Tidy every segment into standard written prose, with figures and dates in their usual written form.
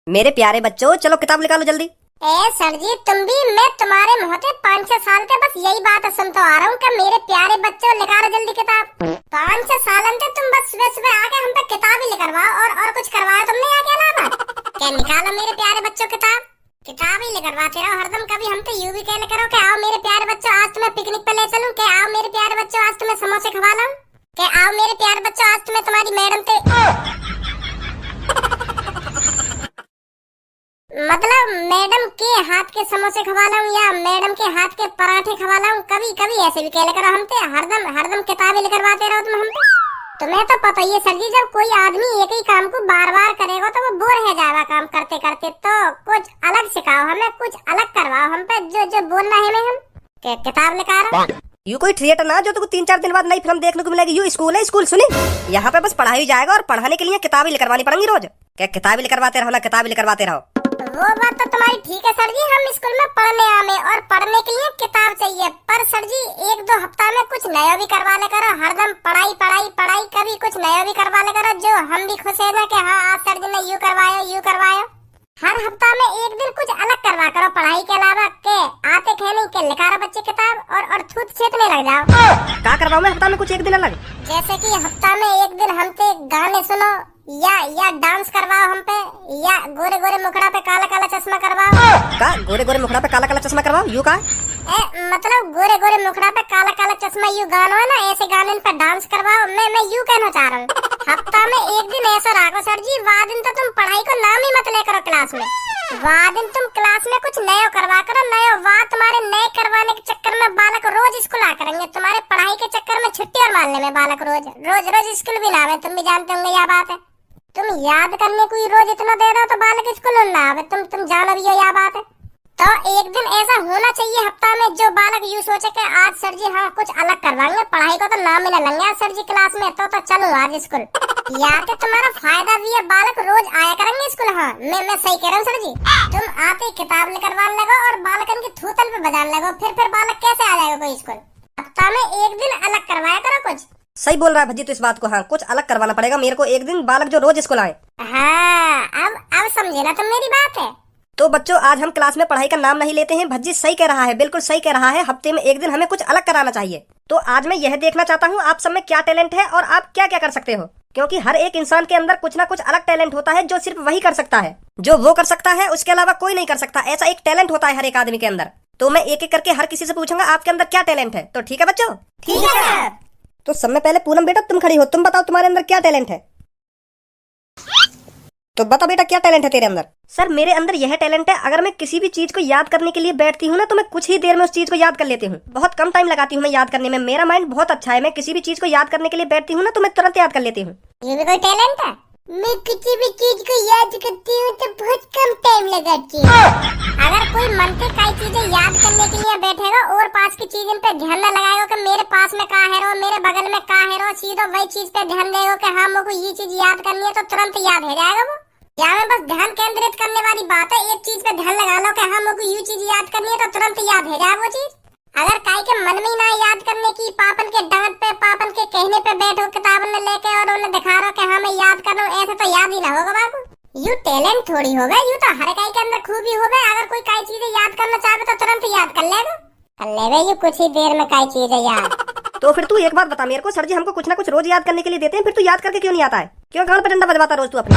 मेरे प्यारे बच्चों, चलो किताब निकालो जल्दी। ए सर जी, तुम भी मैं तुम्हारे मुँह से 5-6 साल से बस यही बात सुनता आ रहा हूँ कि मेरे प्यारे बच्चों निकालो जल्दी किताब। 5-6 साल से तुम बस सुबह सुबह आके हम पे किताब ही लिखवाओ और कुछ करवाया तुमने आके अलावा। क्या निकालो मेरे प्यारे बच्चों किताब ही लिखवाते रहो हरदम। कभी हम तो यूं भी कहने करो कि आओ मेरे प्यारे बच्चों आज तुम्हें पिकनिक पे ले चलूं, कि आओ मेरे प्यारे बच्चों आज तुम्हें समोसे खवा लाऊं, कि आओ मेरे प्यारे बच्चों आज तुम्हें तुम्हारी मैडम से मतलब मैडम के हाथ के समोसे खवा लाऊं या मैडम के हाथ के पराठे खवा लाऊं। कभी कभी ऐसे भी कहले करो हमसे, हरदम किताबें लिखवाते रहो तुम हमसे। तुम्हें तो पता ही है सर जी, जब कोई आदमी एक ही काम को बार बार करेगा तो वो बोर हो जाएगा काम करते करते। तो कुछ अलग सिखाओ हमें, कुछ अलग करवाओ हम पे, जो बोलना है हमें। हम किताब लिखा रहा यू कोई थिएटर ना जो तुमको 3-4 दिन बाद नई फिल्म देखने को मिलेगी। यू स्कूल है, स्कूल सुनी। यहाँ पे बस पढ़ाई जाएगा और पढ़ाने के लिए किताबें लिखवानी पड़ेंगी रोज। क्या किताबें लिखवाते रहो ना, किताबें लिखवाते रहो। वो बात तो तुम्हारी ठीक है सर जी, हम स्कूल में पढ़ने आवे और पढ़ने के लिए किताब चाहिए। पर सर जी 1-2 हफ्ता में कुछ नया भी करवा ले करो। हरदम पढ़ाई पढ़ाई पढ़ाई, कभी कुछ नया भी करवा ले करो जो हम भी खुश है ना कि हाँ आज सर जी ने यूं करवाया। हर हफ्ता में एक दिन कुछ अलग करवा करो पढ़ाई के अलावा। के आते कहने के लिखा रहा बच्चे किताब और थूत छेतने लग जाओ। क्या करवाऊं मैं हफ्ता में कुछ एक दिन अलग? जैसे कि हफ्ता में एक दिन हमसे गाने सुनो या डांस करवाओ हम पे, या गोरे गोरे मुखड़ा पे काला काला चश्मा करवाओ। का गोरे गोरे मुखड़ा पे काला काला चश्मा करवाओ? यू का मतलब गोरे गोरे मुखड़ा पे काला काला चश्मा यू गानो है ना, ऐसे गाने पे डांस करवाओ। मैं यू कहना चाह रहा हूँ हफ्ता में एक दिन ऐसा रखो सर जी, वाह दिन तो तुम पढ़ाई को नाम ही मत ले करो क्लास में। वाह दिन तुम क्लास में कुछ नया करवा करो, नया। वाह तुम्हारे नए करवाने के चक्कर में बालक रोज स्कूल आ करेंगे। तुम्हारे पढ़ाई के चक्कर में छुट्टी और मारने में बालक रोज स्कूल भी ना आवे। तुम भी जानते होंगे यह बात है। तुम याद करने को रोज इतना दे दो तो बालक स्कूल ना आवे। तुम जानो भी हो यह बात है। तो एक दिन ऐसा होना चाहिए हफ्ता में जो बालक यूँ सोचे कि आज सर जी हाँ कुछ अलग करवाएंगे, पढ़ाई को तो नाम मिला लेंगे आज सर जी क्लास में, तो चलो आज स्कूल। यार तो तुम्हारा फायदा भी है, बालक रोज आया करेंगे स्कूल। हाँ मैं सही कह रहा हूँ सर जी। तुम आते किताब निकलवाने लगो और बालकन की थूतन पे बजाने लगो, फिर बालक कैसे आ जाएगा कोई स्कूल। हफ्ता में एक दिन अलग करवाया करो कुछ। सही बोल रहा है भज्जी तो इस बात को। हाँ कुछ अलग करवाना पड़ेगा मेरे को एक दिन, बालक जो रोज स्कूल आए। हाँ अब समझे ना तुम मेरी बात है। तो बच्चों आज हम क्लास में पढ़ाई का नाम नहीं लेते हैं। भज्जी सही कह रहा है, बिल्कुल सही कह रहा है। हफ्ते में एक दिन हमें कुछ अलग कराना चाहिए। तो आज मैं यह देखना चाहता हूँ आप सब में क्या टैलेंट है और आप क्या क्या कर सकते हो, क्योंकि हर एक इंसान के अंदर कुछ ना कुछ अलग टैलेंट होता है जो सिर्फ वही कर सकता है, जो वो कर सकता है उसके अलावा कोई नहीं कर सकता। ऐसा एक टैलेंट होता है हर एक आदमी के अंदर। तो मैं एक एक करके हर किसी से पूछूंगा आपके अंदर क्या टैलेंट है। तो ठीक है बच्चों? ठीक है। तो सब में पहले पूनम बेटा तुम खड़ी हो, तुम बताओ तुम्हारे अंदर क्या टैलेंट है। तो बता बेटा क्या टैलेंट है तेरे अंदर? सर मेरे अंदर यह टैलेंट है, अगर मैं किसी भी चीज को याद करने के लिए बैठती हूँ ना तो मैं कुछ ही देर में उस चीज को याद कर लेती हूँ। बहुत कम टाइम लगाती हूँ मैं याद करने में। मेरा माइंड बहुत अच्छा है, मैं किसी भी चीज को याद करने के लिए बैठती हूँ ना तो मैं तुरंत याद कर लेती हूँ। ये भी कोई टैलेंट है? मैं किसी भी चीज को याद करती हूँ तो बहुत कम टाइम लगाती हूँ। अगर कोई मन से कई चीजें याद करने के लिए बैठेगा और पास की चीजों पे ध्यान न लगाएगा कि मेरे पास में कहाँ है रो, मेरे बगल में कहाँ है रो, सीधा वही चीज पे ध्यान देगा कि हाँ मुझको ये चीज याद करनी है, तो तुरंत याद हो जाएगा वो। या में बस ध्यान केंद्रित करने वाली बात है, एक चीज पे ध्यान लगा लो कि हाँ मुझको ये चीज याद करनी है, तो तुरंत याद हो जाए वो चीज। अगर काई के मन में ना याद करने की, पापन के डांट पे पापन के कहने पे बैठो किताब में लेके और उन्हें दिखा रहा कि हाँ मैं याद कर रहा हूँ, ऐसे तो याद ही ना होगा बाबू। यू टैलेंट थोड़ी होगा, यू तो हर काई के अंदर खूबी होगा। अगर कोई काई चीजें याद करना चाहे तो तुरंत याद कर लेगा यू कुछ ही देर में काई चीजें याद। तो फिर तू एक बात बता मेरे को, सर जी हमको कुछ ना कुछ रोज याद करने के लिए देते हैं, फिर तू याद करके क्यों नहीं आता है? क्यों गाल पे डंडा बजवाता रोज तू अपने?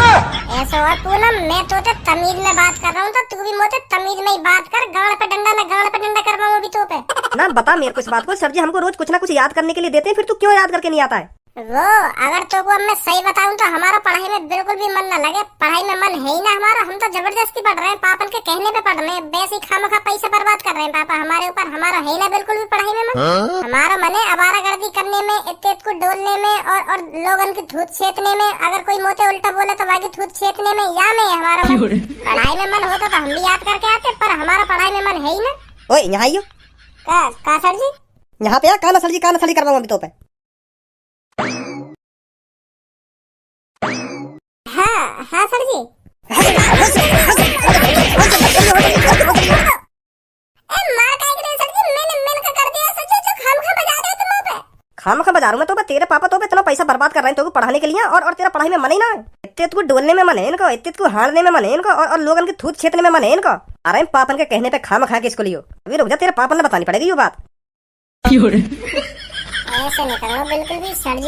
ऐसा और पूनम मैं तो तमीज में बात कर रहा हूँ, तो तू भी मुझे तमीज में ही बात कर। गाल पे डंडा करवाऊँ अभी तो पे ना। बता मेरे को इस बात को, सर जी हमको रोज कुछ ना कुछ याद करने के लिए देते हैं, फिर तू क्यों याद करके नहीं आता है? वो अगर तो को मैं सही बताऊं तो हमारा पढ़ाई में बिल्कुल भी मन न लगे। पढ़ाई में मन है ही ना हमारा, हम तो जबरदस्ती पढ़ रहे हैं, पापन के कहने पे पढ़ रहे हैं, वैसे ही खामखा पैसे बर्बाद कर रहे हैं पापा हमारे ऊपर। हमारा है ना बिल्कुल भी पढ़ाई में मन। हमारा मन है आवारागर्दी करने में, इत्तेत को डोलने में और लोगन की धूत छेतने में। अगर कोई मोटे उल्टा बोले तो बाकी धूत छेतने में, या में हमारा मन। पढ़ाई में मन होता तो हम भी याद करके आते, पर हमारा पढ़ाई में मन है ही ना। ओए यहाँ आइयो। का सर जी? यहाँ पे काना सर जी करवाऊँ अभी तो पे। हाँ सर जी। खामखा बजा रहा हूँ मैं तो, तेरे पापा तो इतना पैसा बर्बाद कर रहे हैं तो पढ़ाने के लिए और तेरा पढ़ाई में मन ही ना है। इतने को डोलने में मन है इनको, इतने को हारने में मन है इनको, और लोगन के थूत छेतने में मन है इनको। अरे पापन के कहने पे खाम खा के इसको लियो। अभी रुक जा, तेरे पापन ने बतानी पड़ेगी ये बात। ऐसे नहीं करो बिल्कुल भी। सर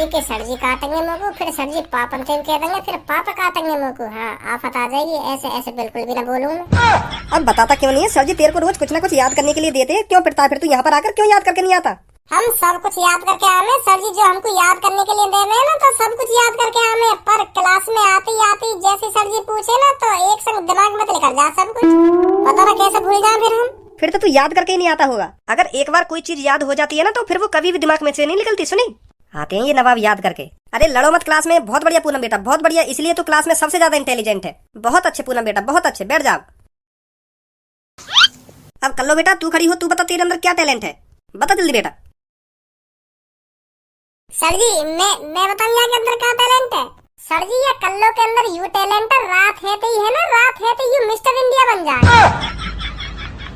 जी काटेंगे मुँह को, फिर सर जी पापन से कह देंगे, फिर पापा काटेंगे मुँह को। हाँ आफत आ जाएगी। ऐसे ऐसे बिल्कुल भी ना बोलूँ मैं। अब बताता क्यों नहीं है? सर जी तेरे को रोज कुछ ना कुछ याद करने के लिए देते हैं, क्यों पिटता है फिर तू यहाँ पर आकर? क्यों याद करके नहीं आता? हम सब कुछ याद करके आवे सर जी, जो हमको याद करने के लिए दे रहे हैं ना, तो सब कुछ याद करके आवे। पर क्लास में आती आती जैसे सर जी पूछे ना, तो एक संग दिमाग में लेकर जा सब कुछ। पता ना कैसे भूल जाए फिर हम। फिर तो तू याद करके ही नहीं आता होगा। अगर एक बार कोई चीज याद हो जाती है ना, तो फिर वो कभी भी दिमाग में से नहीं निकलती। सुनी, आते हैं ये नवाब याद करके। अरे लड़ो मत क्लास में। बहुत बढ़िया पूनम बेटा, बहुत बढ़िया। इसलिए तो क्लास में सबसे ज्यादा इंटेलिजेंट है। बहुत अच्छे पूनम बेटा, बहुत अच्छे। बैठ जाओ। अब कल्लो बेटा तू खड़ी हो, तू बता तेरे अंदर क्या टैलेंट है, बता जल्दी बेटा। सर जी मैं बताऊँ यहाँ के अंदर क्या टैलेंट है? सर जी ये कल्लो के अंदर यू टैलेंट है, रात है तो ही है ना, रात है तो यू मिस्टर इंडिया बन जाए।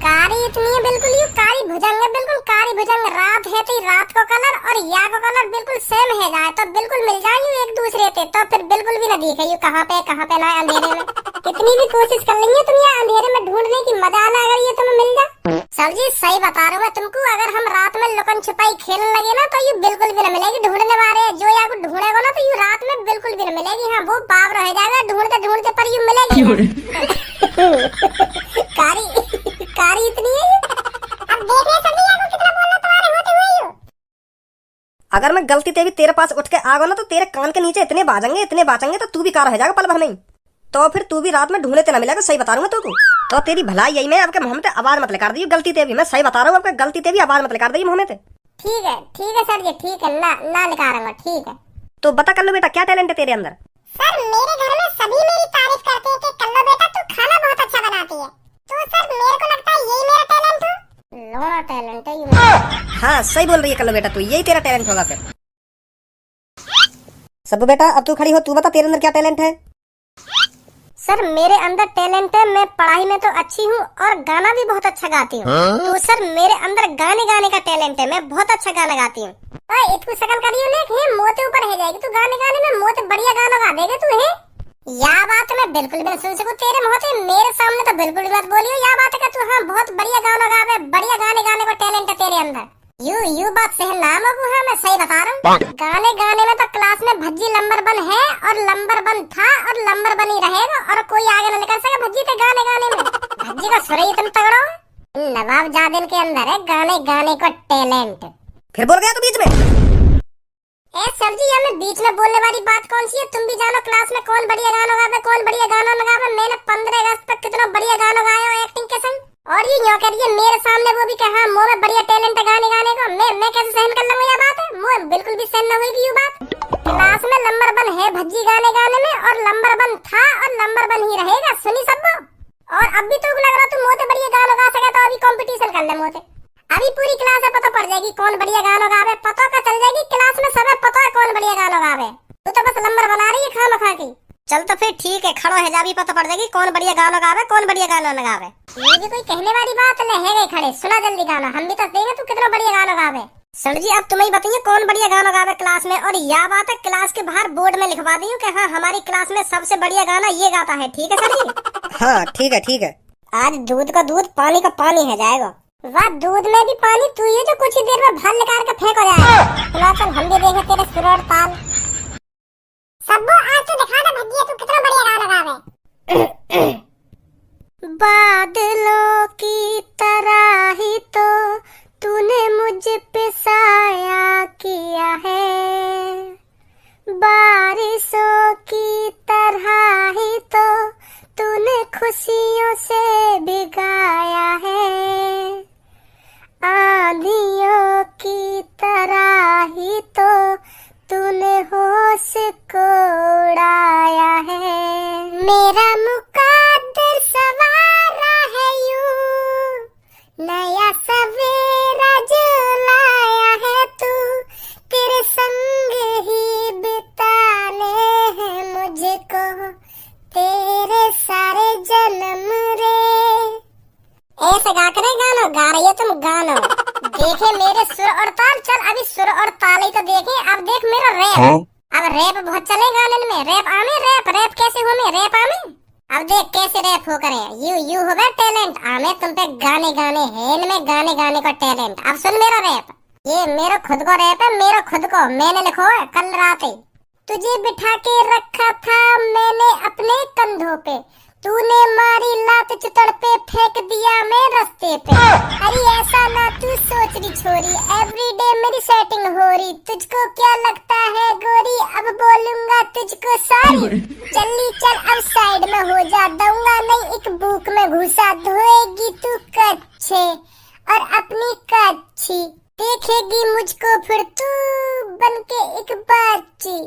कारी इतनी है बिल्कुल, यू कारी भुजंग है, बिल्कुल कारी भुजंग। रात है तो रात को कलर और या को कलर बिल्कुल सेम है जाए, तो बिल्कुल मिल जाए यू एक दूसरे पे, तो फिर बिल्कुल भी ना दिखे यू कहाँ पे ना अंधेरे में। कितनी भी कोशिश कर लेंगे तुम ये अंधेरे में ढूंढने की, मजा आना अगर ये तुम्हें मिल जाए। सर जी सही बता रहा हूँ मैं तुमको, अगर हम रात में लुकन छिपाई खेलने लगे ना, तो यू बिल्कुल भी ना मिलेगी ढूंढने वाले। जो या को ढूंढेगा ना, तो यू रात में बिल्कुल भी ना मिलेगी। हाँ वो बाप रह जाएगा ढूंढते ढूंढते, पर यू मिलेगी। कारी इतनी है। अब देख रहे सभी को कितना बोलना तुम्हारे होते हुए यू। अगर मैं गलती से भी तेरे पास उठ के आ गया ना, तो तेरे कान के नीचे इतने बाजेंगे तो तू भी कार रह जाएगा पल भर में ही। तो फिर तू भी रात में ढूंढने ते ना मिलेगा। सही बता रहा हूँ मैं तुमको। तो तेरी भलाई यही मैं आपके मुंह में आवाज मत लेकर दी गलती ते भी। मैं सही बता रहा हूँ, आपके गलती ते भी आवाज मत लेकर दी मुंह में। ठीक है सर जी, ठीक है ना लिखा रहा हूँ। ठीक है तो बता कल्लो बेटा क्या टैलेंट है तेरे अंदर? सर मेरे घर में सभी मेरी तारीफ करते हैं कि कल्लो बेटा तू खाना बहुत अच्छा बनाती है। तो सर मेरे को लगता है यही मेरा टैलेंट है। लोड़ा टैलेंट है ये। हाँ सही बोल रही है कल्लो बेटा, तू यही तेरा टैलेंट होगा फिर। सब बेटा अब तू खड़ी हो, तू बता तेरे अंदर क्या टैलेंट है? सर मेरे अंदर टैलेंट है, मैं पढ़ाई में तो अच्छी हूँ और गाना भी बहुत अच्छा गाती हूँ। तो सर मेरे अंदर गाने का टैलेंट है, मैं बहुत अच्छा गाना गाती हूँ। इतनी शकल करियो ने मोते ऊपर है जाएगी तू गाने में, मोते बढ़िया गाना गा देगा तू है। या बात मैं बिल्कुल भी सुन सकूं तेरे मुंह से, मेरे सामने तो बिल्कुल भी मत बोलियो या बात है तू। हाँ बहुत बढ़िया गाना गावे, बढ़िया गाने को टैलेंट है तेरे अंदर। यू बात सही नाम है। हाँ मैं सही बता रहा हूँ। गाने में तो क्लास में भज्जी नंबर 1 है और नंबर 1 था और नंबर 1 ही रहेगा, और कोई आगे न निकल सके भज्जी थे गाने में। भज्जी का सुर ही तुम तगड़ो। नवाब जादिन के अंदर है गाने को टैलेंट। फिर बोल गया तू बीच में। ए सर जी हमें बीच में बोलने वाली बात कौन सी है? तुम भी जानो क्लास में कौन बढ़िया गाना गावे, कौन बढ़िया गाना लगावे। मैंने 15 अगस्त तक कितना बढ़िया गाना गाया हो एक्टिंग के संग, और ये यूं कह रही है मेरे सामने वो भी कहा मुंह में बढ़िया टैलेंट है गाने को। मैं कैसे सहन कर लूंगा ये बात है? मुंह बिल्कुल भी सहन न होगी ये बात। क्लास में नंबर 1 है भज्जी गाने में, और नंबर 1 था और नंबर 1 ही रहेगा। सुनी सबको। और अब भी तो लग रहा तू मोते बढ़िया गाना गा सके, तो अभी कंपटीशन कर ले मोते। अभी पूरी क्लास में पता पड़ जाएगी कौन बढ़िया गाना गावे, पता का चल जाएगी क्लास में सब पता है कौन बढ़िया गाना गावे। तू तो बस नंबर बना रही है खामखा की। चल तो फिर ठीक है, खड़ो है जा भी पता पड़ जाएगी कौन बढ़िया गाना गावे, कौन बढ़िया गाना न गावे। ये भी कोई कहने वाली बात नहीं है। गए खड़े सुना जल्दी गाना, हम भी तो देंगे तू कितना बढ़िया गाना गावे। सर जी अब तुम्हें बताइए कौन बढ़िया गाना गावे क्लास में, और यह बात है क्लास के बाहर बोर्ड में लिखवा दी कि हाँ हमारी क्लास में सबसे बढ़िया गाना ये गाता है। ठीक है सर जी? हाँ ठीक है। आज दूध का दूध पानी का पानी है जाएगा। वाह दूध में भी पानी तू ये जो कुछ ही देर में भर निकाल के फेंक हो जाएगा। चल हम भी देखें तेरे सुर और ताल। सबको आज तो दिखा दे भज्जिया तू कितना बढ़िया गाना गावे। बादलों की तरह ही तो तूने मुझ पे साया किया है, बारिशों की तरह ही तो तूने खुशियों से भिगाया है, आंधियों की तरह ही तो तूने होश को उड़ाया है। मेरा मुकद्दर सवारा है यूं, नया सवेरा जो लाया है तू, तेरे संग ही बिताने हैं मुझको तेरे सारे जन्म रे। ऐसे गा कर गाना गा रही है तुम गाना। देखे मेरे सुर और ताल, चल अभी सुर और ताल ही तो देखे, अब देख मेरा रैप। अब रैप बहुत चले गाने में, रैप आमे, रैप कैसे हो में, रैप आमे। अब देख कैसे रैप हो करे, यू हो गए टैलेंट, आमे तुम पे गाने गाने है, इनमें गाने गाने का टैलेंट। अब सुन मेरा रैप, ये मेरा खुद को रैप है, मेरा खुद को, मैंने लिखो है कल रात ही। तुझे बिठा के रखा था मैंने अपने कंधों पे, तूने मारी लात चुतड़ पे, फेंक दिया मैं रास्ते पे। अरे ऐसा ना तू सोच रही छोरी, एवरीडे मेरी सेटिंग हो रही, तुझको क्या लगता है गोरी, अब बोलूंगा तुझको सॉरी। चली चल अब साइड में हो जा, दूंगा नहीं एक बुक में घुसा, धोएगी तू कच्चे और अपनी कच्ची, देखेगी मुझको फिर तू बन के एक बच्ची,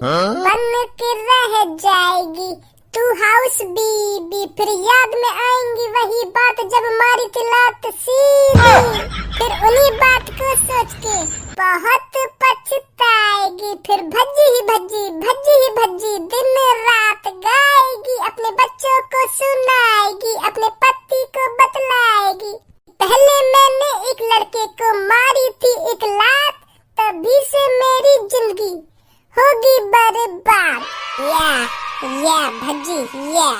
बन के रह जाएगी तू हाउस बीबी, फिर याद में आएंगी वही बात जब मारी थी लात सीधी, फिर उन्हीं बात को सोच के बहुत पछताएगी, फिर भज्जी ही भज्जी दिन रात गाएगी, अपने बच्चों को सुनाएगी, अपने पति को बतलाएगी, पहले मैंने एक लड़के को मारी थी एक लात, तभी से मेरी जिंदगी होगी बर्बाद। या भज्जी या।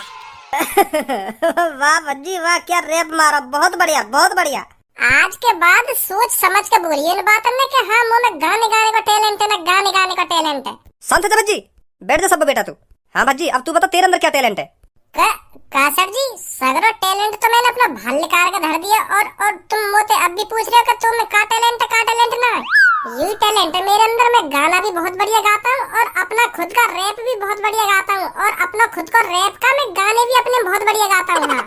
वाह भज्जी वाह, क्या रैप मारा, बहुत बढ़िया बहुत बढ़िया। आज के बाद सोच समझ के बोलिए इन बातों में कि हाँ मुँह में गाने गाने का टैलेंट है ना, गाने गाने का टैलेंट है। शांत है भज्जी, बैठ जा सब बेटा तू। हाँ भज्जी अब तू बता तेरे अंदर क्या टैलेंट है। का सर जी, सगरो टैलेंट तो मैंने अपना भाल निकाल के धर दिया, और तुम मोते अब भी पूछ रहे हो कि तुम्हें का टैलेंट ना। यही टैलेंट है मेरे अंदर, मैं गाना भी बहुत बढ़िया गाता हूँ और अपना खुद का रैप भी बहुत बढ़िया गाता हूँ, और अपना खुद का रैप का मैं गाने भी अपने बहुत बढ़िया गाता हूँ। हाँ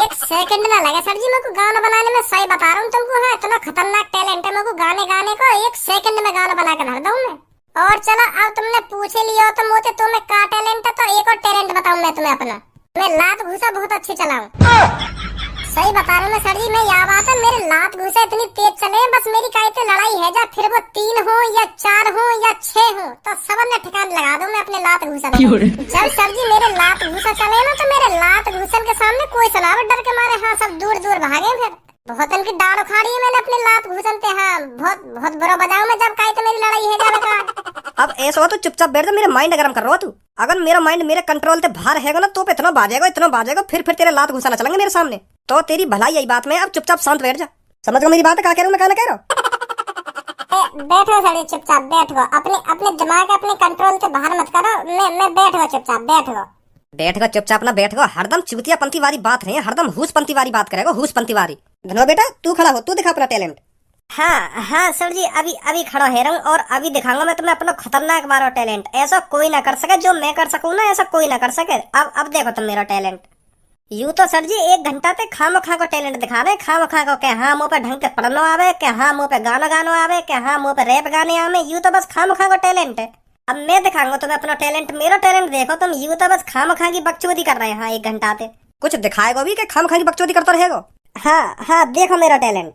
एक सेकंड ना लगे सर जी मेरे को गाना बनाने में, सही बता रहा हूँ तुमको। हाँ इतना खतरनाक टैलेंट है मेरे को गाने को, एक सेकंड में गाना बना के धर दूँ मैं। और चलो अब तुमने पूछे लिया हो तो मोते तुम्हें का टैलेंट है, तो एक और टैलेंट बताऊँ मैं तुम्हें अपना। मैं लात घुसा बहुत अच्छी चलाऊं। सही बता रहा हूँ मैं सर जी, मैं यहाँ बात है, मेरे लात घुसा इतनी तेज चले, बस मेरी कायते लड़ाई है जा, फिर वो 3 हो या 4 हो या 6 हो, तो सब ने ठिकान लगा दूं मैं अपने लात घुसा। जब सर जी मेरे लात घुसा चले ना, तो मेरे लात घुसन के सामने कोई सलावट डर के मारे हाँ सब दूर दूर भागे, फिर बहुत इनकी डाल उखाड़ी है मैंने अपने लात घुसन पे। हाँ बहुत बुरा बजाऊं मैं जब कायते मेरी लड़ाई है जा। अब ऐसा हो तो चुपचाप बैठ जा, मेरा माइंड गरम कर रहा हो तू। अगर मेरा माइंड मेरे कंट्रोल से बाहर हैगा ना तो इतना बाजेगा, फिर तेरे लात घुसाना चलेंगे मेरे सामने, तो तेरी भलाई यही बात में। अब चुपचाप शांत बैठ जा, समझ गया मेरी बात है, क्या कह रहा हूँ मैं, क्या कह रहा हूँ। बैठो सर चुपचाप बैठो, अपने दिमाग अपने कंट्रोल से बाहर मत करो, मैं बैठो चुपचाप बैठो चुपचाप ना बैठो, हरदम चुतियापंती वाली बात नहीं, हरदम हुसपंती वाली बात करेगा, हुसपंती वाली। धनो बेटा तू खड़ा हो, तू दिखा अपना टैलेंट। हाँ सर जी अभी खड़ा है रहा हूँ, और अभी दिखाऊंगा मैं तुम्हें अपना खतरनाक मारो टैलेंट। ऐसा कोई ना कर सके जो मैं कर सकूँ ना, ऐसा कोई ना कर सके। अब देखो तुम मेरा टैलेंट। यूं तो सर जी 1 घंटा तक खामखा को टैलेंट दिखा रहे, खामखा को, के हाँ मुँह पे ढंग के पढ़नो आवे, के हाँ मुँह पे गानो आवे, के हाँ मुँह पे रैप गाने आवे, यूं तो बस खामखा को टैलेंट है। अब मैं दिखाऊंगा तुम्हें अपना टैलेंट, मेरा टैलेंट देखो तुम। यूं तो बस खामखा की बकचोदी कर रहे हैं। हाँ 1 घंटा से कुछ दिखाएगा भी, के खामखा की बकचोदी करता रहेगा। हाँ देखो मेरा टैलेंट।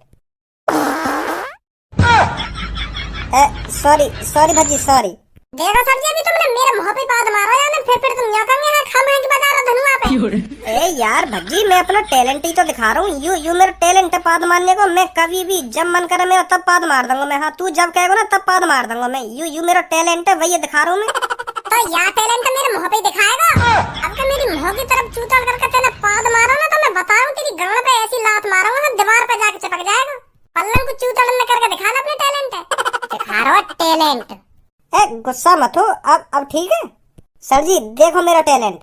Sorry Bhajji sorry. देखो सर जी अभी तुमने मेरे मुंह पे बात मारा यार, फिर तुम यहाँ कहाँ है, खामखा की बजा रहे हो धनुआ पे। ए यार भज्जी मैं अपना टैलेंट ही तो दिखा रहा हूँ। यू मेरा टैलेंट है पाद मारने को, मैं कभी भी जब मन करे मेरा तब पाद मार दूंगा मैं। हाँ तू जब कहेगा ना तब पाद मार दूंगा मैं। यू मेरा टैलेंट है, वही दिखा रहा हूँ मैं। तो यार टैलेंट मेरे मुंह पे दिखाएगा। अब के मेरी मुंह की तरफ चूतल करके तेने पाद मारा ना, तो मैं बता रहा हूँ तेरी गांड पे ऐसी लात मारूंगा दीवार पे जाके चिपक जाएगा। पल्लन को चूतल में करके दिखाना अपने टैलेंट है, दिखा रहा हूँ टैलेंट। गुस्सा मत हो, अब ठीक है सर जी, देखो मेरा टैलेंट।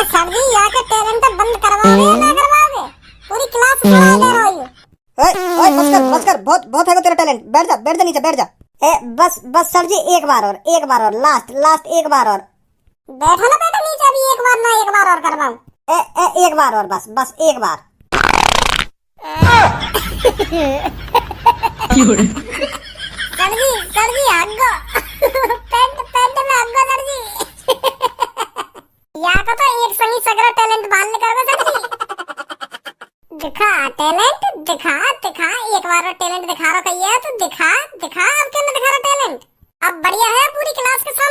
सर जी यहाँ के टैलेंट बंद करवाओगे या ना करवाओगे, पूरी क्लास सुना दे रहा हूँ। बस कर, बहुत है तेरा टैलेंट। बैठ जा नीचे बैठ जा। बस सर जी एक बार और लास्ट एक बार और। बैठो ना बेटा नीचे, अभी एक बार और करवाऊं। एक बार और, बस एक बार। सर जी आगो पेंट में आगो सर जी। या तो एक संगी सगरा टैलेंट बाहर निकालो सर जी। दिखा टैलेंट, दिखा एक बार और टैलेंट दिखा रहा है तो दिखा अब क्या दिखा रहा टैलेंट। अब बढ़िया है पूरी क्लास के साथ।